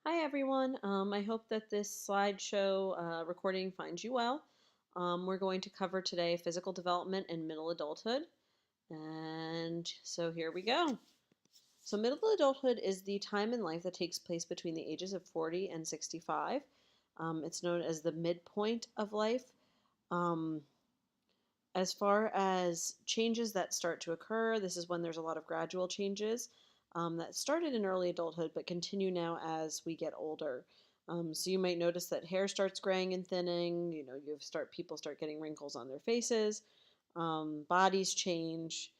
Hi everyone. I hope that this slideshow recording finds you well. We're going to cover today physical development in middle adulthood. And so here we go. So middle adulthood is the time in life that takes place between the ages of 40 and 65. It's known as the midpoint of life. Um, as far as changes that start to occur, this is when there's a lot of gradual changes that started in early adulthood but continue now as we get older. So you might notice that hair starts graying and thinning. People start getting wrinkles on their faces. Bodies change,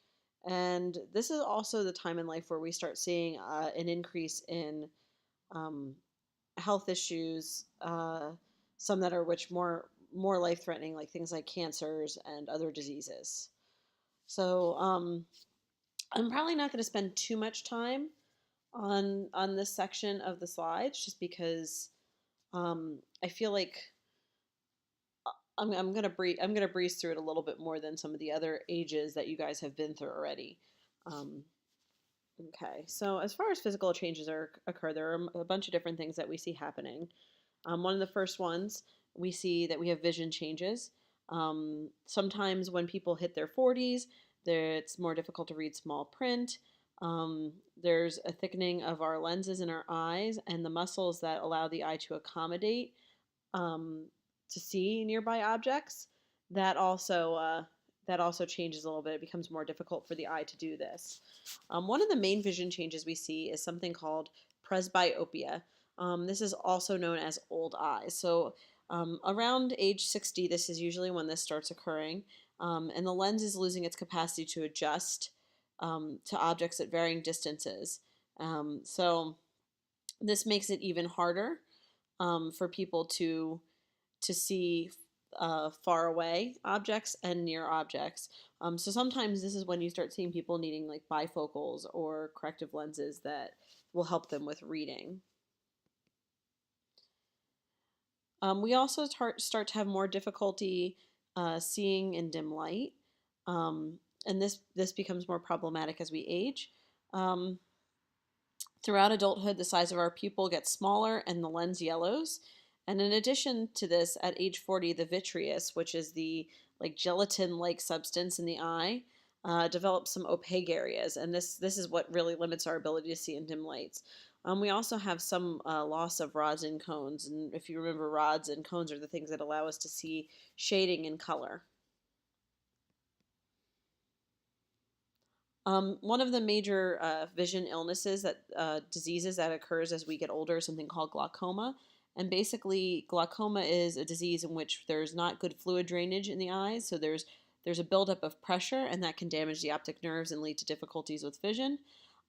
and this is also the time in life where we start seeing an increase in um, health issues, some that are which more life threatening, like things like cancers and other diseases. So I'm probably not going to spend too much time on this section of the slides, just because I feel like I'm gonna breeze through it a little bit more than some of the other ages that you guys have been through already. Um, okay, so as far as physical changes occur, there are a bunch of different things that we see happening. One of the first ones, we see that we have vision changes. Sometimes when people hit their 40s, it's more difficult to read small print. There's a thickening of our lenses in our eyes and the muscles that allow the eye to accommodate um, to see nearby objects. That also that also changes a little bit. It becomes more difficult for the eye to do this. One of the main vision changes we see is something called presbyopia. This is also known as old eyes. So around age 60, this is usually when this starts occurring, and the lens is losing its capacity to adjust to objects at varying distances. So this makes it even harder for people to see far away objects and near objects. So sometimes this is when you start seeing people needing like bifocals or corrective lenses that will help them with reading. We also start to have more difficulty seeing in dim light, um, and this becomes more problematic as we age. Um, Throughout adulthood, the size of our pupil gets smaller and the lens yellows. And in addition to this, at age 40, the vitreous, which is the like gelatin-like substance in the eye, develops some opaque areas, and this is what really limits our ability to see in dim lights. We also have some loss of rods and cones, and if you remember, rods and cones are the things that allow us to see shading and color. One of the major vision illnesses diseases that occurs as we get older is something called glaucoma. And basically, glaucoma is a disease in which there's not good fluid drainage in the eyes, so there's a buildup of pressure, and that can damage the optic nerves and lead to difficulties with vision.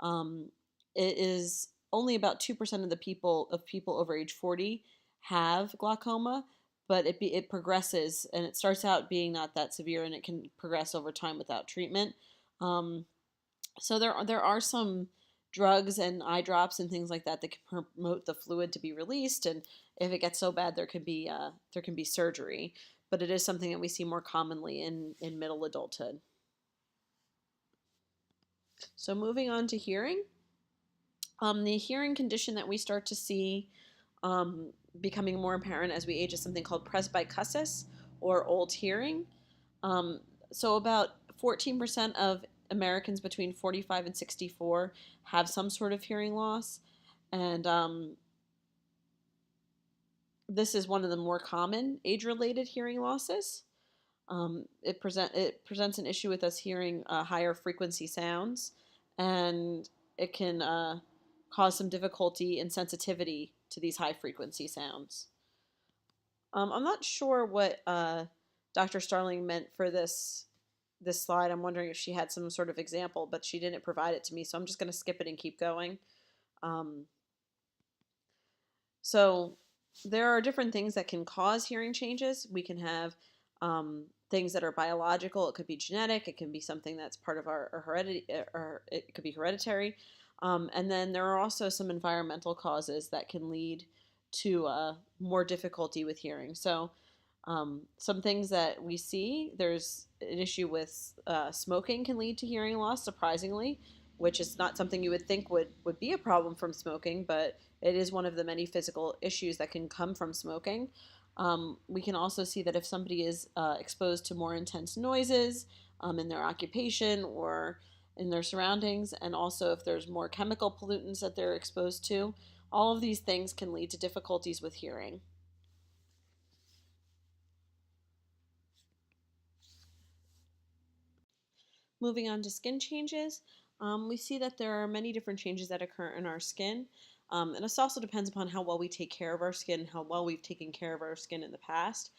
Um, it is only about 2% of the people over age 40 have glaucoma, but it progresses, and it starts out being not that severe, and it can progress over time without treatment. Um, so there are some drugs and eye drops and things like that that can promote the fluid to be released, and if it gets so bad, there can be surgery. But it is something that we see more commonly in middle adulthood. So moving on to hearing, the hearing condition that we start to see um, becoming more apparent as we age is something called presbycusis, or old hearing. Um, so about 14% of Americans between 45 and 64 have some sort of hearing loss, and this is one of the more common age-related hearing losses. It presents an issue with us hearing higher frequency sounds, and it can cause some difficulty and sensitivity to these high frequency sounds. I'm not sure what Dr. Starling meant for this slide. I'm wondering if she had some sort of example, but she didn't provide it to me, so I'm just going to skip it and keep going. Um, so there are different things that can cause hearing changes. We can have things that are biological. It could be genetic. It can be something that's part of our heredity, or it could be hereditary. And then there are also some environmental causes that can lead to more difficulty with hearing. So some things that we see, there's an issue with smoking can lead to hearing loss, surprisingly, which is not something you would think would be a problem from smoking, but it is one of the many physical issues that can come from smoking. We can also see that if somebody is exposed to more intense noises in their occupation or in their surroundings, and also if there's more chemical pollutants that they're exposed to, all of these things can lead to difficulties with hearing. Moving on to skin changes, we see that there are many different changes that occur in our skin. And this also depends upon how well we take care of our skin, how well we've taken care of our skin in the past.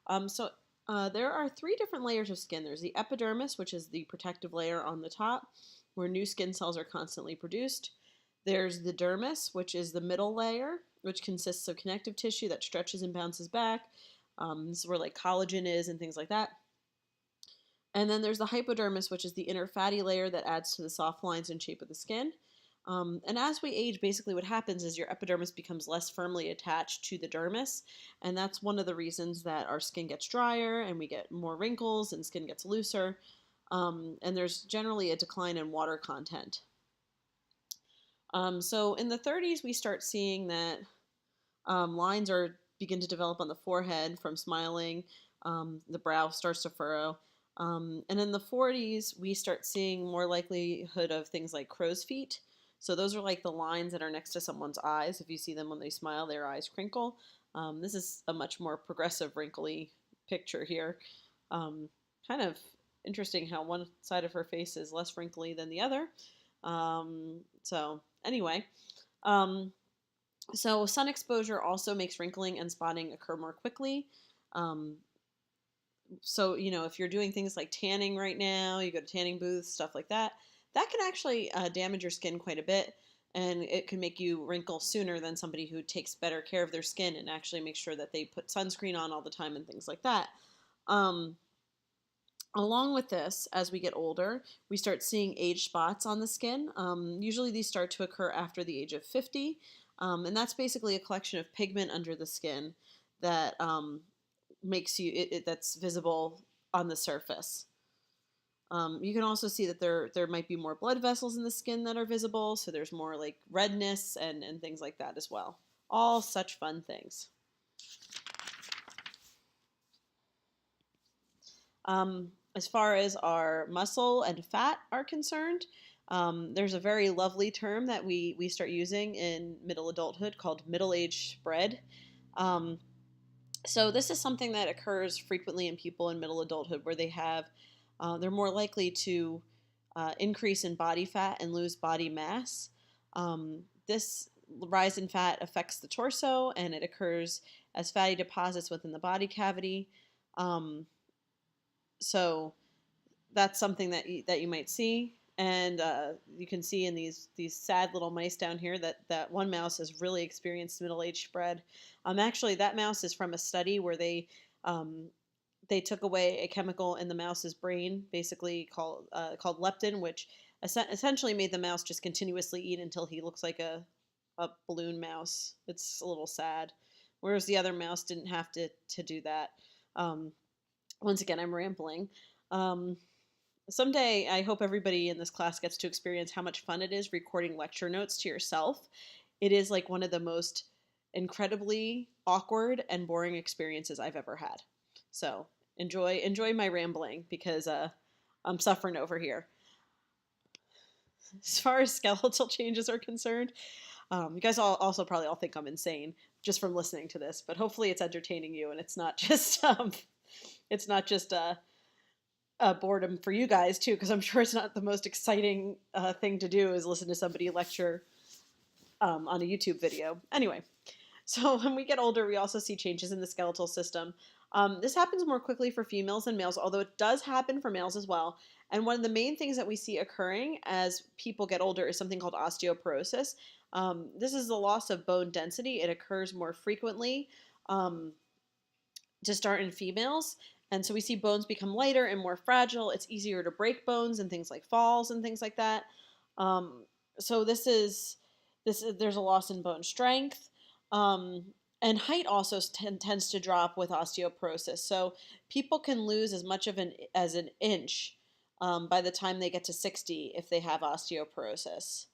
There are three different layers of skin. There's the epidermis, which is the protective layer on the top, where new skin cells are constantly produced. There's the dermis, which is the middle layer, which consists of connective tissue that stretches and bounces back. This is where like collagen is and things like that. And then there's the hypodermis, which is the inner fatty layer that adds to the soft lines and shape of the skin. And as we age, basically what happens is your epidermis becomes less firmly attached to the dermis. And that's one of the reasons that our skin gets drier and we get more wrinkles and skin gets looser. And there's generally a decline in water content. So in the 30s, we start seeing that lines begin to develop on the forehead from smiling. The brow starts to furrow. And in the 40s, we start seeing more likelihood of things like crow's feet. So those are like the lines that are next to someone's eyes. If you see them when they smile, their eyes crinkle. This is a much more progressive, wrinkly picture here. Kind of interesting how one side of her face is less wrinkly than the other. So anyway, so sun exposure also makes wrinkling and spotting occur more quickly. So, if you're doing things like tanning right now, you go to tanning booths, stuff like that, that can actually damage your skin quite a bit. And it can make you wrinkle sooner than somebody who takes better care of their skin and actually makes sure that they put sunscreen on all the time and things like that. Along with this, as we get older, we start seeing age spots on the skin. Usually these start to occur after the age of 50. And that's basically a collection of pigment under the skin that makes that's visible on the surface. You can also see that there might be more blood vessels in the skin that are visible, so there's more like redness and things like that as well. All such fun things. As far as our muscle and fat are concerned, there's a very lovely term that we start using in middle adulthood called middle-age spread. So this is something that occurs frequently in people in middle adulthood where they're more likely to increase in body fat and lose body mass. This rise in fat affects the torso and it occurs as fatty deposits within the body cavity. So that's something that you might see. And you can see in these sad little mice down here that one mouse has really experienced middle-age spread. Actually, that mouse is from a study where they took away a chemical in the mouse's brain, basically called leptin, which essentially made the mouse just continuously eat until he looks like a balloon mouse. It's a little sad. Whereas the other mouse didn't have to do that. Once again, I'm rambling. Someday, I hope everybody in this class gets to experience how much fun it is recording lecture notes to yourself. It is like one of the most incredibly awkward and boring experiences I've ever had. So enjoy my rambling because I'm suffering over here. As far as skeletal changes are concerned, you guys also probably all think I'm insane just from listening to this, but hopefully it's entertaining you and it's not just boredom for you guys too, because I'm sure it's not the most exciting thing to do is listen to somebody lecture on a YouTube video. Anyway, so when we get older, we also see changes in the skeletal system. This happens more quickly for females than males, although it does happen for males as well. And one of the main things that we see occurring as people get older is something called osteoporosis. This is the loss of bone density. It occurs more frequently to start in females. And so we see bones become lighter and more fragile. It's easier to break bones and things like falls and things like that. So there's a loss in bone strength. And height also tends to drop with osteoporosis. So people can lose as much as an inch by the time they get to 60 if they have osteoporosis.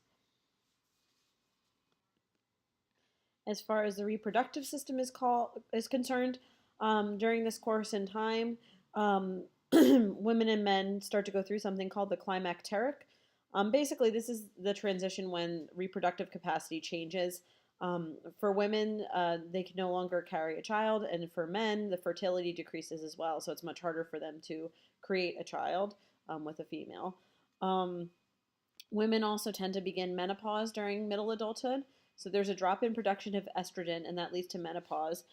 As far as the reproductive system is concerned, during this course in time, women and men start to go through something called the climacteric. Basically, this is the transition when reproductive capacity changes. For women, they can no longer carry a child, and for men, the fertility decreases as well. So it's much harder for them to create a child with a female. Um, Women also tend to begin menopause during middle adulthood. So there's a drop in production of estrogen, and that leads to menopause.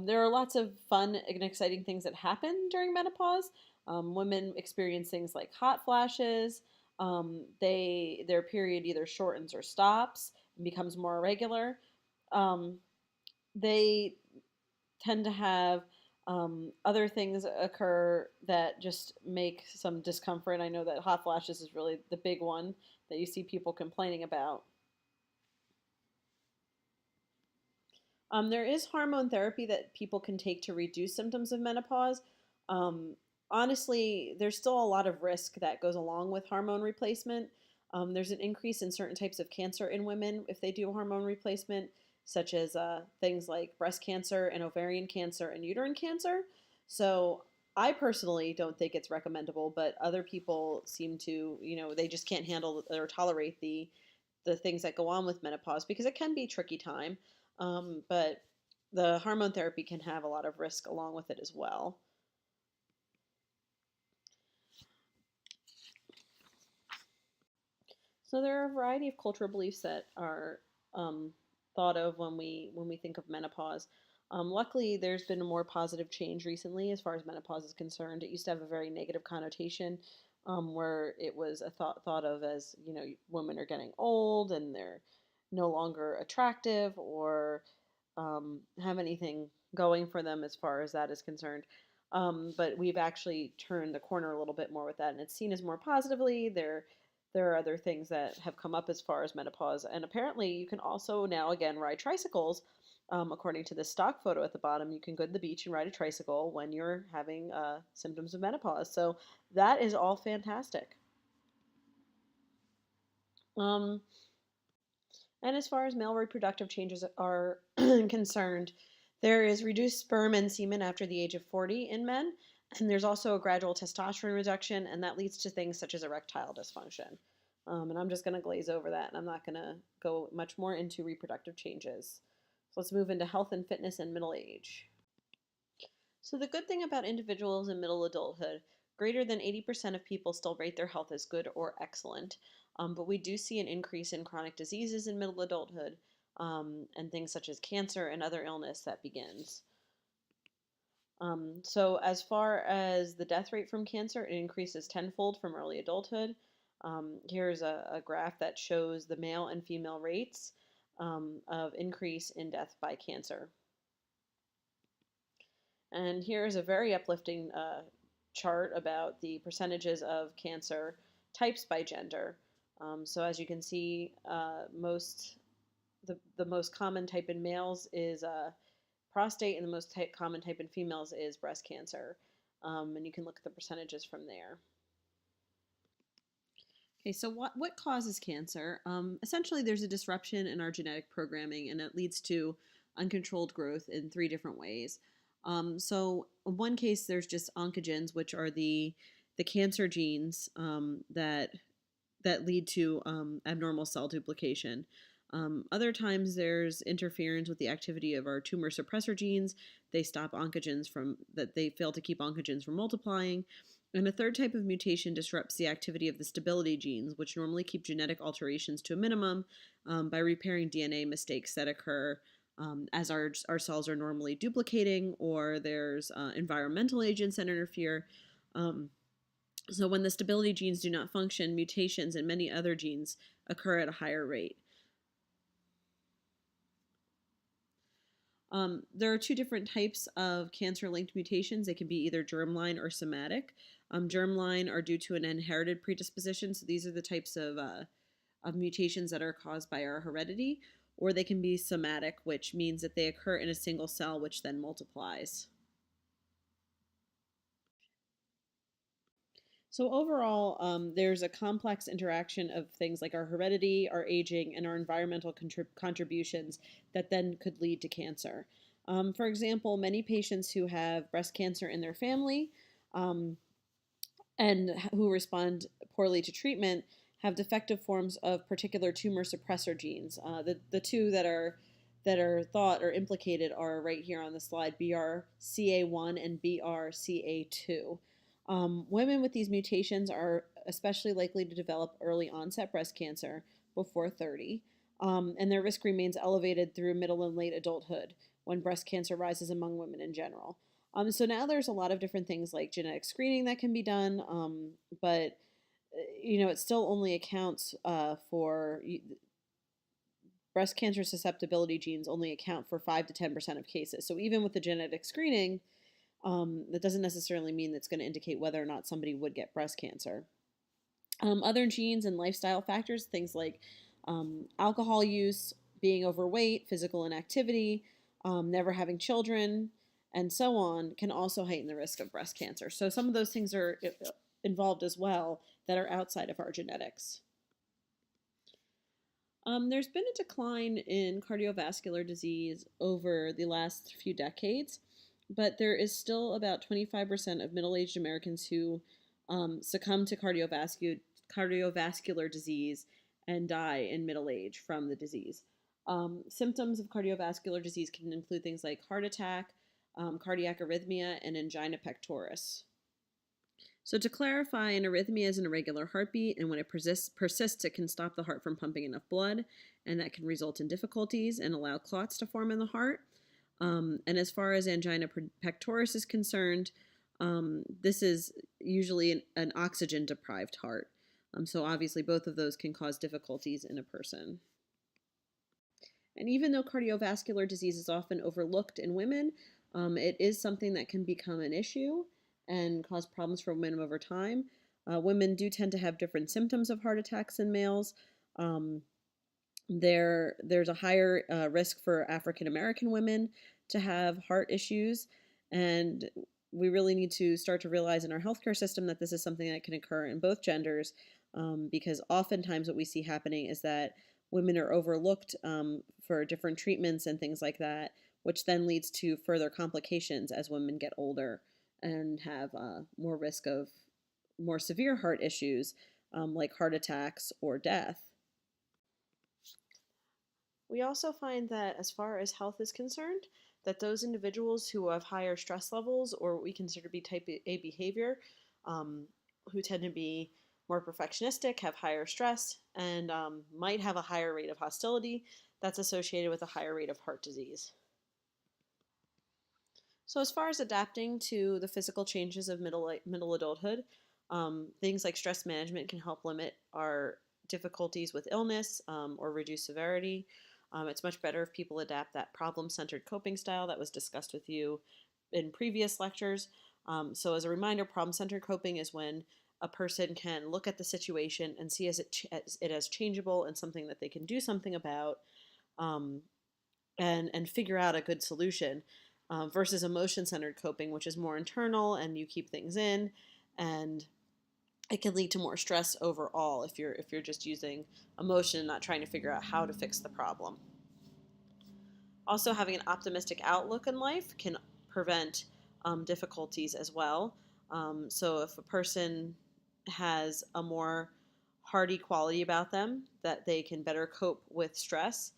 There are lots of fun and exciting things that happen during menopause. Women experience things like hot flashes. Their period either shortens or stops and becomes more irregular. Um, they tend to have other things occur that just make some discomfort. I know that hot flashes is really the big one that you see people complaining about. There is hormone therapy that people can take to reduce symptoms of menopause. Um, Honestly, there's still a lot of risk that goes along with hormone replacement. There's an increase in certain types of cancer in women if they do hormone replacement, such as things like breast cancer and ovarian cancer and uterine cancer. So I personally don't think it's recommendable, but other people seem to, they just can't handle or tolerate the things that go on with menopause because it can be a tricky time. But the hormone therapy can have a lot of risk along with it as well. So there are a variety of cultural beliefs that are um, thought of when we think of menopause. Luckily, there's been a more positive change recently as far as menopause is concerned. It used to have a very negative connotation, where it was a thought of as women are getting old and they're no longer attractive or have anything going for them as far as that is concerned. But we've actually turned the corner a little bit more with that, and it's seen as more positively. There are other things that have come up as far as menopause, and apparently you can also now again ride tricycles. According to the stock photo at the bottom, you can go to the beach and ride a tricycle when you're having symptoms of menopause. So that is all fantastic. Um, And as far as male reproductive changes are concerned, there is reduced sperm and semen after the age of 40 in men. And there's also a gradual testosterone reduction, and that leads to things such as erectile dysfunction. And I'm just going to glaze over that, and I'm not going to go much more into reproductive changes. So let's move into health and fitness in middle age. So the good thing about individuals in middle adulthood, greater than 80% of people still rate their health as good or excellent. But we do see an increase in chronic diseases in middle adulthood, and things such as cancer and other illness that begins. So as far as the death rate from cancer, it increases tenfold from early adulthood. Here's a graph that shows the male and female rates of increase in death by cancer. And here is a very uplifting chart about the percentages of cancer types by gender. So as you can see, the most common type in males is prostate, and the most common type in females is breast cancer. And you can look at the percentages from there. Okay, so what causes cancer? Essentially, there's a disruption in our genetic programming, and it leads to uncontrolled growth in three different ways. So, in one case, there's just oncogenes, which are the cancer genes that lead to abnormal cell duplication. Other times, there's interference with the activity of our tumor suppressor genes. They stop oncogenes from that they fail to keep oncogenes from multiplying. And a third type of mutation disrupts the activity of the stability genes, which normally keep genetic alterations to a minimum by repairing DNA mistakes that occur as our cells are normally duplicating, or there's environmental agents that interfere. So when the stability genes do not function, mutations in many other genes occur at a higher rate. There are two different types of cancer-linked mutations. They can be either germline or somatic. Germline are due to an inherited predisposition, so these are the types of mutations that are caused by our heredity, or they can be somatic, which means that they occur in a single cell, which then multiplies. So overall, there's a complex interaction of things like our heredity, our aging, and our environmental contributions that then could lead to cancer. For example, many patients who have breast cancer in their family um, and who respond poorly to treatment have defective forms of particular tumor suppressor genes. The two that are thought or implicated are right here on the slide: BRCA1 and BRCA2. Women with these mutations are especially likely to develop early onset breast cancer before 30, and their risk remains elevated through middle and late adulthood when breast cancer rises among women in general. So now there's a lot of different things like genetic screening that can be done, but it still only accounts for breast cancer susceptibility genes only account for 5 to 10% of cases. So even with the genetic screening, that doesn't necessarily mean that's going to indicate whether or not somebody would get breast cancer. Other genes and lifestyle factors, things like alcohol use, being overweight, physical inactivity, never having children, and so on, can also heighten the risk of breast cancer. So some of those things are involved as well that are outside of our genetics. There's been a decline in cardiovascular disease over the last few decades, but there is still about 25% of middle aged Americans who succumb to cardiovascular disease and die in middle age from the disease. Symptoms of cardiovascular disease can include things like heart attack, cardiac arrhythmia, and angina pectoris. So to clarify, an arrhythmia is an irregular heartbeat, and when it persists, it can stop the heart from pumping enough blood, and that can result in difficulties and allow clots to form in the heart. And as far as angina pectoris is concerned, this is usually an oxygen-deprived heart. So obviously both of those can cause difficulties in a person. And even though cardiovascular disease is often overlooked in women, it is something that can become an issue and cause problems for women over time. Women do tend to have different symptoms of heart attacks than males. There's a higher risk for African American women to have heart issues, and we really need to start to realize in our healthcare system that this is something that can occur in both genders, because oftentimes what we see happening is that women are overlooked for different treatments and things like that, which then leads to further complications as women get older and have more risk of more severe heart issues like heart attacks or death. We also find that as far as health is concerned, that those individuals who have higher stress levels or what we consider to be type A behavior, who tend to be more perfectionistic, have higher stress, and might have a higher rate of hostility, that's associated with a higher rate of heart disease. So as far as adapting to the physical changes of middle adulthood, things like stress management can help limit our difficulties with illness or reduce severity. It's much better if people adapt that problem-centered coping style that was discussed with you in previous lectures. So as a reminder, problem-centered coping is when a person can look at the situation and see as it as changeable and something that they can do something about, and figure out a good solution, versus emotion-centered coping, which is more internal and you keep things in, and it can lead to more stress overall if you're just using emotion and not trying to figure out how to fix the problem. Also, having an optimistic outlook in life can prevent difficulties as well. So if a person has a more hearty quality about them, that they can better cope with stress,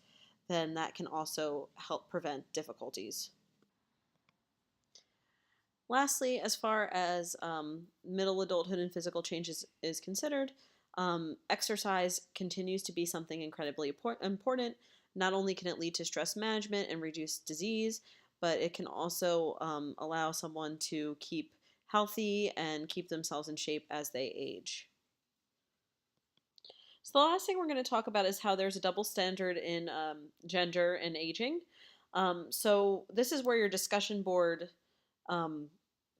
then that can also help prevent difficulties. Lastly, as far as middle adulthood and physical changes is considered, exercise continues to be something incredibly important. Not only can it lead to stress management and reduce disease, but it can also allow someone to keep healthy and keep themselves in shape as they age. So the last thing we're going to talk about is how there's a double standard in gender and aging. So this is where your discussion board um,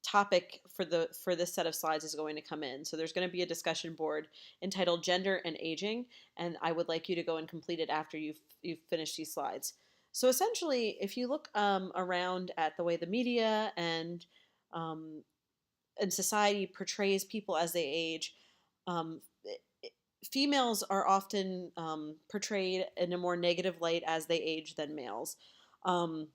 topic for this set of slides is going to come in. So there's going to be a discussion board entitled Gender and Aging, and I would like you to go and complete it after you've finished these slides. So essentially, if you look around at the way the media and and society portrays people as they age, um, females are often portrayed in a more negative light as they age than males. Um,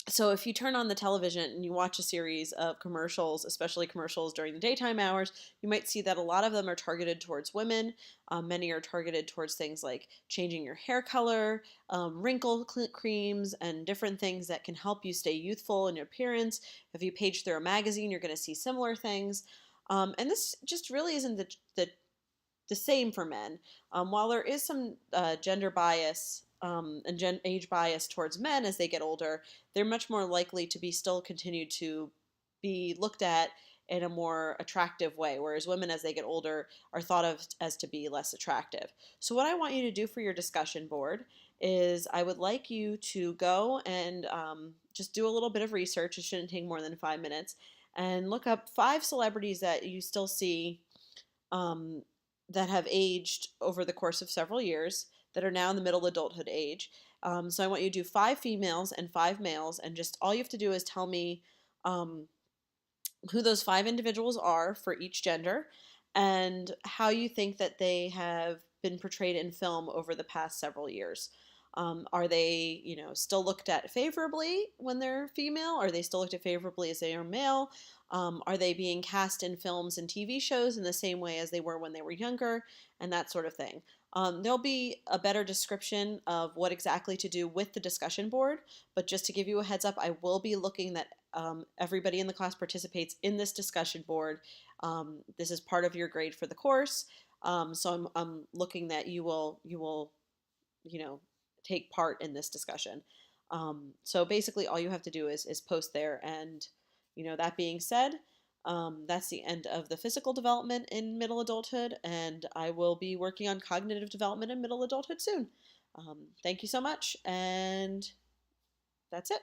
so if you turn on the television and you watch a series of commercials, especially commercials during the daytime hours, you might see that a lot of them are targeted towards women. Many are targeted towards things like changing your hair color, wrinkle creams, and different things that can help you stay youthful in your appearance. If you page through a magazine, you're going to see similar things. And this just really isn't the same for men. While there is some gender bias and age bias towards men as they get older, they're much more likely to be still continued to be looked at in a more attractive way, whereas women as they get older are thought of as to be less attractive. So what I want you to do for your discussion board is I would like you to go and just do a little bit of research. It shouldn't take more than 5 minutes, and look up 5 celebrities that you still see um, that have aged over the course of several years that are now in the middle adulthood age. So I want you to do 5 females and 5 males, and just all you have to do is tell me um, who those 5 individuals are for each gender and how you think that they have been portrayed in film over the past several years. Are they, still looked at favorably when they're female? Are they still looked at favorably as they are male? Are they being cast in films and TV shows in the same way as they were when they were younger? And that sort of thing. There'll be a better description of what exactly to do with the discussion board, but just to give you a heads up, I will be looking that everybody in the class participates in this discussion board. This is part of your grade for the course, so I'm looking that you will you know take part in this discussion. So basically, all you have to do is post there, and that being said, that's the end of the physical development in middle adulthood, and I will be working on cognitive development in middle adulthood soon. Thank you so much, and that's it.